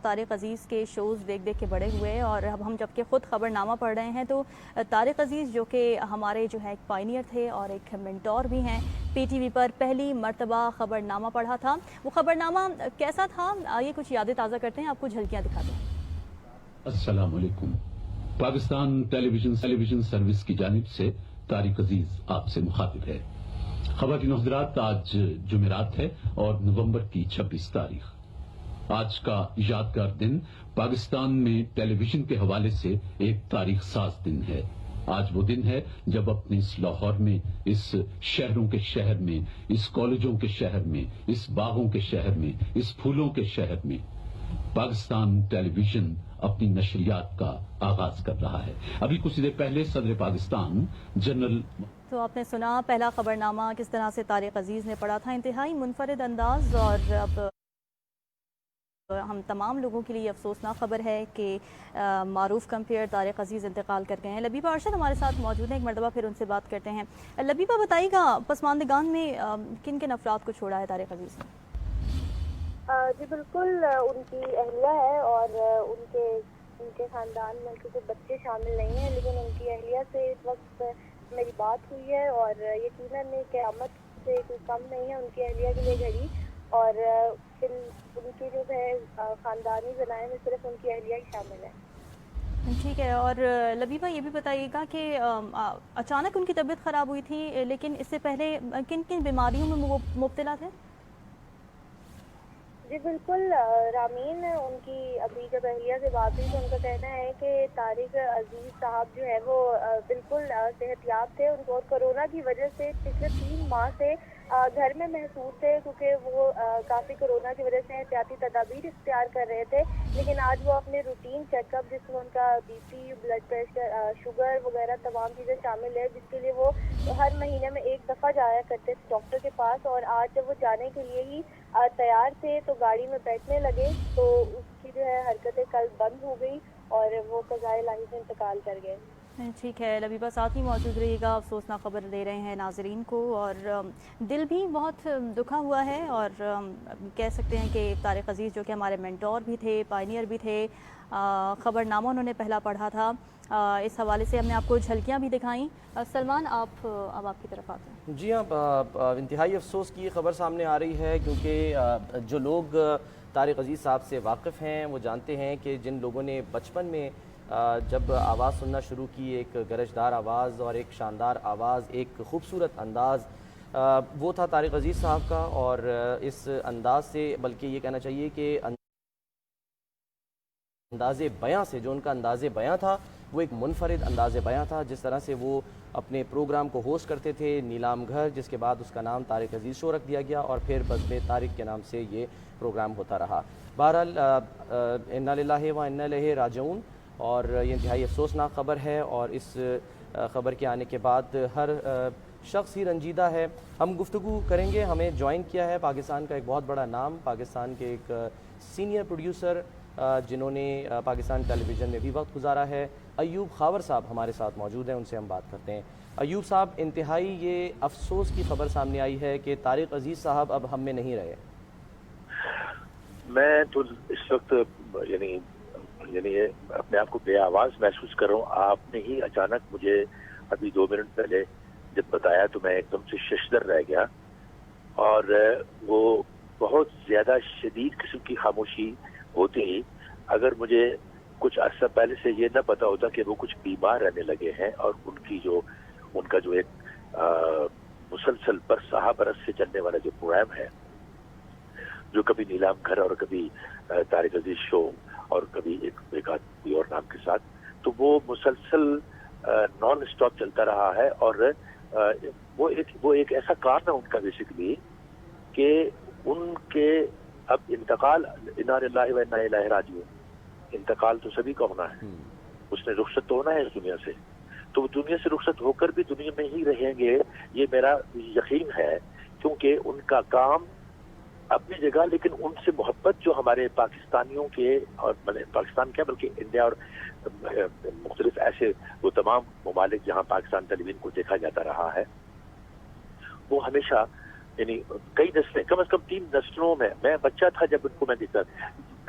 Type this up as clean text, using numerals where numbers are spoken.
طارق عزیز کے شوز دیکھ دیکھ کے بڑے ہوئے، اور اب ہم جب کہ خود خبر نامہ پڑھ رہے ہیں تو طارق عزیز جو کہ ہمارے جو ہے ایک پائنیئر تھے اور ایک مینٹور بھی ہیں، پی ٹی وی پر پہلی مرتبہ خبر نامہ پڑھا تھا، وہ خبر نامہ کیسا تھا؟ آئیے کچھ یادیں تازہ کرتے ہیں، آپ کو جھلکیاں دکھاتے ہیں۔ السلام علیکم۔ پاکستان ٹیلی ویژن سروس کی جانب سے طارق عزیز آپ سے مخاطب ہے۔ خواتین و حضرات، آج جمعرات ہے اور نومبر کی 26 تاریخ۔ آج کا یادگار دن پاکستان میں ٹیلی ویژن کے حوالے سے ایک تاریخ ساز دن ہے۔ آج وہ دن ہے جب اپنے اس لاہور میں، اس شہروں کے شہر میں، اس کالجوں کے شہر میں، اس باغوں کے شہر میں، اس پھولوں کے شہر میں پاکستان ٹیلی ویژن اپنی نشریات کا آغاز کر رہا ہے۔ ابھی کچھ دیر پہلے صدر پاکستان جنرل تو آپ نے سنا پہلا خبر نامہ کس طرح سے طارق عزیز نے پڑھا تھا، انتہائی منفرد انداز، اور اب ہم تمام لوگوں کے لیے افسوسناک خبر ہے کہ معروف کمپیئر طارق عزیز انتقال کر گئے ہیں۔ لبیبہ ارشد ہمارے ساتھ موجود ہیں، ایک مرتبہ پھر ان سے بات کرتے ہیں۔ لبیبہ بتائیے گا پسماندگان میں کن کن افراد کو چھوڑا ہے طارق عزیز نے؟ جی بالکل، ان کی اہلیہ ہے اور ان کے خاندان میں ان کے بچے شامل نہیں ہیں، لیکن ان کی اہلیہ سے اس وقت میری بات ہوئی ہے اور یقیناً قیامت سے کوئی کم نہیں ہے ان کی اہلیہ کے لیے گھڑی، اور پھر ان کی جو ہے خاندانی ذرائع میں صرف ان کی اہلیہ ہی شامل ہے۔ ٹھیک ہے، اور لبیبہ یہ بھی بتائیے گا کہ اچانک ان کی طبیعت خراب ہوئی تھی، لیکن اس سے پہلے کن کن بیماریوں میں وہ مبتلا تھے؟ جی بالکل رامین، ان کی ابھی جب اہلیہ سے بات ہوئی تو ان کا کہنا ہے کہ طارق عزیز صاحب جو ہے وہ بالکل صحت یاب تھے، ان کو اور کرونا کی وجہ سے پچھلے 3 ماہ سے گھر میں محسوس تھے، کیونکہ وہ کافی کرونا کی وجہ سے احتیاطی تدابیر اختیار کر رہے تھے، لیکن آج وہ اپنے روٹین چیک اپ جس میں ان کا B P, blood pressure, sugar وغیرہ تمام چیزیں شامل ہے، جس کے لیے وہ ہر مہینے میں ایک دفعہ جایا کرتے تھے ڈاکٹر کے پاس، اور آج جب وہ جانے کے لیے ہی تیار تھے تو گاڑی میں بیٹھنے لگے تو اس کی جو ہے حرکتیں کل بند ہو گئی اور وہ قضائے الہی سے انتقال کر گئے۔ ٹھیک ہے لبیبہ، ساتھ ہی موجود رہیے گا، افسوسناک خبر دے رہے ہیں ناظرین کو، اور دل بھی بہت دکھا ہوا ہے، اور کہہ سکتے ہیں کہ طارق عزیز جو کہ ہمارے مینٹور بھی تھے، پائنیئر بھی تھے، خبر نامہ انہوں نے پہلا پڑھا تھا، اس حوالے سے ہم نے آپ کو جھلکیاں بھی دکھائیں۔ سلمان، اب آپ کی طرف آتے ہیں۔ جی ہاں، انتہائی افسوس کی خبر سامنے آ رہی ہے، کیونکہ جو لوگ طارق عزیز صاحب سے واقف ہیں وہ جانتے ہیں کہ جن لوگوں نے بچپن میں جب آواز سننا شروع کی، ایک گرجدار آواز اور ایک شاندار آواز، ایک خوبصورت انداز، وہ تھا طارق عزیز صاحب کا، اور اس انداز سے، بلکہ یہ کہنا چاہیے کہ انداز بیاں سے، جو ان کا انداز بیاں تھا وہ ایک منفرد انداز بیاں تھا، جس طرح سے وہ اپنے پروگرام کو ہوسٹ کرتے تھے، نیلام گھر، جس کے بعد اس کا نام طارق عزیز شو رکھ دیا گیا، اور پھر بزم طارق کے نام سے یہ پروگرام ہوتا رہا۔ بہرحال انا للہ و انا الیہ راجعون، اور یہ انتہائی افسوسناک خبر ہے، اور اس خبر کے آنے کے بعد ہر شخص ہی رنجیدہ ہے۔ ہم گفتگو کریں گے، ہمیں جوائن کیا ہے پاکستان کا ایک بہت بڑا نام، پاکستان کے ایک سینئر پروڈیوسر جنہوں نے پاکستان ٹیلی ویژن میں بھی وقت گزارا ہے، ایوب خاور صاحب ہمارے ساتھ موجود ہیں، ان سے ہم بات کرتے ہیں۔ ایوب صاحب، انتہائی یہ افسوس کی خبر سامنے آئی ہے کہ طارق عزیز صاحب اب ہم میں نہیں رہے۔ میں تو اس وقت یعنی اپنے آپ کو بے آواز محسوس کر رہا ہوں۔ آپ نے ہی اچانک مجھے ابھی 2 منٹ پہلے جب بتایا تو میں ایک دم سے ششدر رہ گیا، اور وہ بہت زیادہ شدید قسم کی خاموشی ہوتی ہی، اگر مجھے کچھ عرصہ پہلے سے یہ نہ پتا ہوتا کہ وہ کچھ بیمار رہنے لگے ہیں، اور ان کا جو ایک مسلسل برسہ برس سے چلنے والا جو پروگرام ہے، جو کبھی نیلام گھر اور کبھی طارق عزیز شو اور کبھی ایک کوئی اور نام کے ساتھ، تو وہ مسلسل نان اسٹاپ چلتا رہا ہے، اور وہ ایک ایسا کام ہے ان کا بیسیکلی کہ ان کے اب انتقال، انا للہ و انا الیہ راجعون، انتقال تو سبھی کا ہونا ہے، اس نے رخصت تو ہونا ہے اس دنیا سے، تو وہ دنیا سے رخصت ہو کر بھی دنیا میں ہی رہیں گے، یہ میرا یقین ہے، کیونکہ ان کا کام اپنی جگہ، لیکن ان سے محبت جو ہمارے پاکستانیوں کے، اور پاکستان کیا بلکہ انڈیا اور مختلف ایسے وہ تمام ممالک جہاں پاکستان ٹیلی ویژن کو دیکھا جاتا رہا ہے، وہ ہمیشہ یعنی کئی نسلیں، کم از کم 3 نسلوں میں بچہ تھا جب ان کو میں دیکھتا،